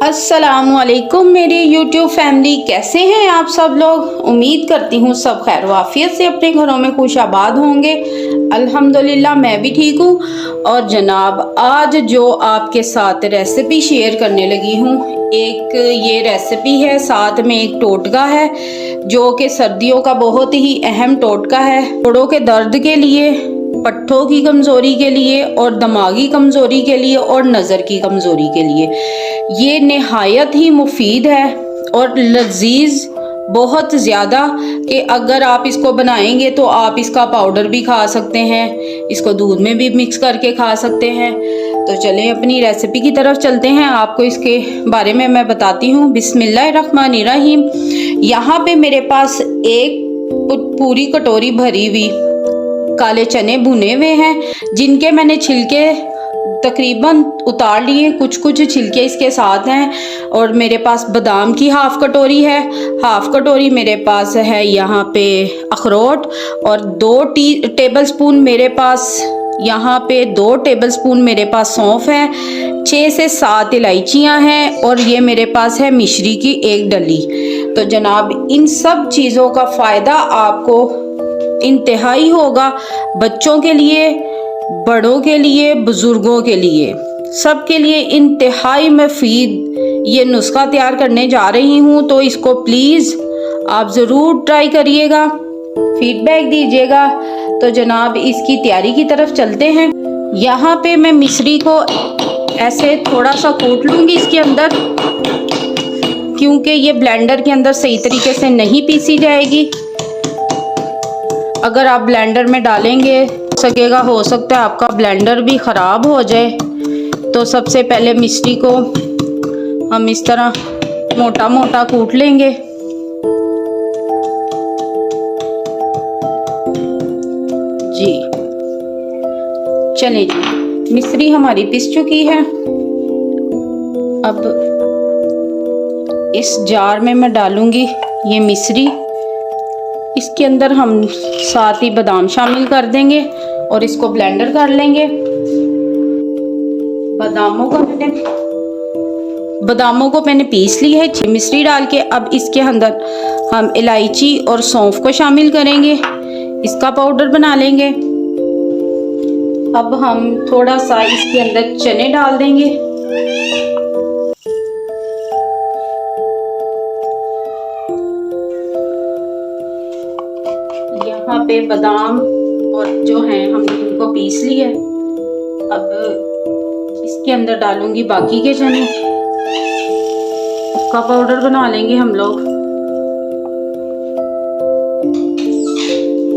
अस्सलामुअलैकुम मेरी YouTube family, कैसे हैं आप सब लोग। उम्मीद करती हूँ सब खैर वाफियत से अपने घरों में खुश आबाद होंगे। अल्हम्दुलिल्लाह मैं भी ठीक हूँ। और जनाब आज जो आपके साथ रेसिपी शेयर करने लगी हूँ, एक ये रेसिपी है, साथ में एक टोटका है जो कि सर्दियों का बहुत ही अहम टोटका है। जोड़ों के दर्द के लिए, पट्ठों की कमज़ोरी के लिए और दिमागी कमज़ोरी के लिए और नज़र की कमज़ोरी के लिए ये नहायत ही मुफीद है और लजीज बहुत ज़्यादा, कि अगर आप इसको बनाएंगे तो आप इसका पाउडर भी खा सकते हैं, इसको दूध में भी मिक्स करके खा सकते हैं। तो चलें अपनी रेसिपी की तरफ चलते हैं, आपको इसके बारे में मैं बताती हूँ। बिस्मिल्लाहिर्रहमानिर्रहीम। यहाँ पे मेरे पास एक पूरी कटोरी भरी हुई काले चने भुने हुए हैं, जिनके मैंने छिलके तकरीबन उतार लिए, कुछ कुछ छिलके इसके साथ हैं। और मेरे पास बादाम की हाफ कटोरी है, हाफ कटोरी मेरे पास है यहाँ पे अखरोट, और 2 टेबलस्पून मेरे पास यहाँ पे 2 टेबलस्पून मेरे पास सौंफ है, 6 से 7 इलायचियाँ हैं, और ये मेरे पास है मिश्री की 1 डली। तो जनाब इन सब चीज़ों का फ़ायदा आपको इंतहाई होगा, बच्चों के लिए, बड़ों के लिए, बुजुर्गों के लिए, सबके लिए इंतहाई मुफीद ये नुस्खा तैयार करने जा रही हूँ। तो इसको प्लीज़ आप ज़रूर ट्राई करिएगा, फीडबैक दीजिएगा। तो जनाब इसकी तैयारी की तरफ चलते हैं। यहाँ पे मैं मिश्री को ऐसे थोड़ा सा कूट लूँगी इसके अंदर, क्योंकि ये ब्लेंडर के अंदर सही तरीके से नहीं पीसी जाएगी। अगर आप ब्लेंडर में डालेंगे सकेगा, हो सकता है आपका ब्लेंडर भी ख़राब हो जाए। तो सबसे पहले मिश्री को हम इस तरह मोटा मोटा कूट लेंगे। जी चलिए जी, मिश्री हमारी पिस चुकी है। अब इस जार में मैं डालूंगी ये मिश्री, इसके अंदर हम साथ ही बादाम शामिल कर देंगे और इसको ब्लेंडर कर लेंगे। बादामों को मैंने पीस ली है मिश्री डाल के। अब इसके अंदर हम इलायची और सौंफ को शामिल करेंगे, इसका पाउडर बना लेंगे। अब हम थोड़ा सा इसके अंदर चने डाल देंगे, यहाँ पे बादाम और जो हैं हमने इनको पीस लिया है। अब इसके अंदर डालूंगी बाकी के चने, उसका पाउडर बना लेंगे हम लोग।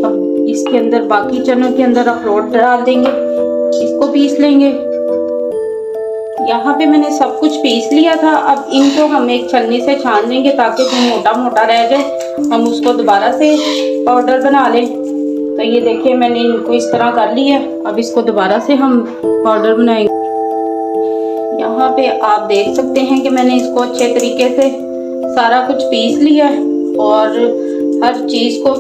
अब इसके अंदर बाकी चनों के अंदर अखरोट डाल देंगे, इसको पीस लेंगे। यहाँ पे मैंने सब कुछ पीस लिया था। अब इनको हम एक छलनी से छान देंगे ताकि जो मोटा मोटा रह जाए हम उसको दोबारा से पाउडर बना लें। तो ये देखिए मैंने इनको इस तरह कर लिया। अब इसको दोबारा से हम पाउडर बनाएंगे। यहाँ पे आप देख सकते हैं कि मैंने इसको अच्छे तरीके से सारा कुछ पीस लिया है और हर चीज़ को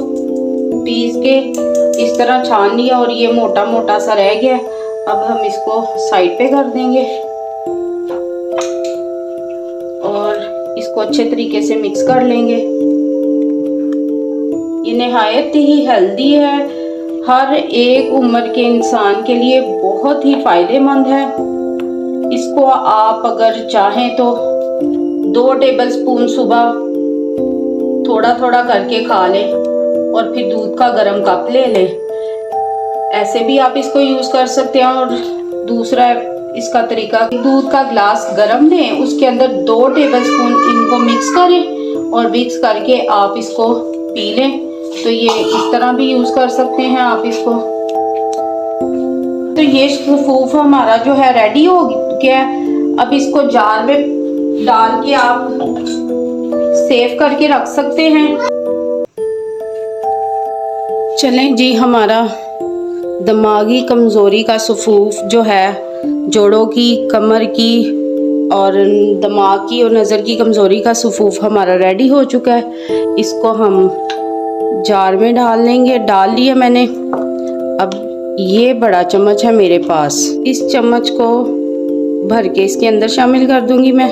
पीस के इस तरह छान लिया, और ये मोटा मोटा सा रह गया। अब हम इसको साइड पे कर देंगे और इसको अच्छे तरीके से मिक्स कर लेंगे। ये नहायत ही हेल्दी है, हर एक उम्र के इंसान के लिए बहुत ही फ़ायदेमंद है। इसको आप अगर चाहें तो 2 टेबलस्पून सुबह थोड़ा थोड़ा करके खा लें और फिर दूध का गर्म कप ले लें, ऐसे भी आप इसको यूज़ कर सकते हैं। और दूसरा इसका तरीका, दूध का ग्लास गर्म लें, उसके अंदर 2 टेबलस्पून इनको मिक्स करें और मिक्स करके आप इसको पी लें। तो ये इस तरह भी यूज़ कर सकते हैं आप इसको। तो ये सूफ हमारा जो है रेडी हो गया। अब इसको जार में डाल के आप सेव करके रख सकते हैं। चलें जी, हमारा दिमागी कमज़ोरी का सफूफ जो है, जोड़ों की, कमर की और दिमाग की और नज़र की कमज़ोरी का सफूफ हमारा रेडी हो चुका है। इसको हम जार में डाल लेंगे। डाल लिया मैंने। अब ये बड़ा चम्मच है मेरे पास, इस चम्मच को भर के इसके अंदर शामिल कर दूंगी मैं।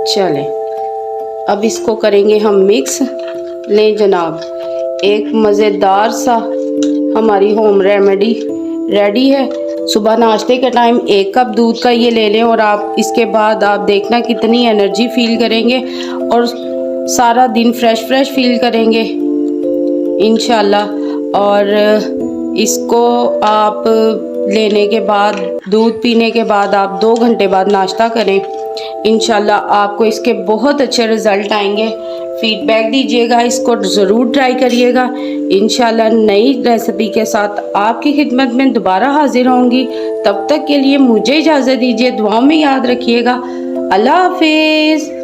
चलें, अब इसको करेंगे हम मिक्स। लें जनाब, एक मज़ेदार सा हमारी होम रेमेडी रेडी है। सुबह नाश्ते के टाइम 1 कप दूध का ये ले लें और आप इसके बाद आप देखना कितनी एनर्जी फील करेंगे और सारा दिन फ्रेश फील करेंगे इंशाल्लाह। और इसको आप लेने के बाद, दूध पीने के बाद आप 2 घंटे बाद नाश्ता करें, इंशाल्लाह आपको इसके बहुत अच्छे रिज़ल्ट आएंगे। फीडबैक दीजिएगा, इसको ज़रूर ट्राई करिएगा। इंशाल्लाह नई रेसिपी के साथ आपकी खिदमत में दोबारा हाजिर होंगी। तब तक के लिए मुझे इजाज़त दीजिए, दुआओं में याद रखिएगा। अल्लाह हाफिज़।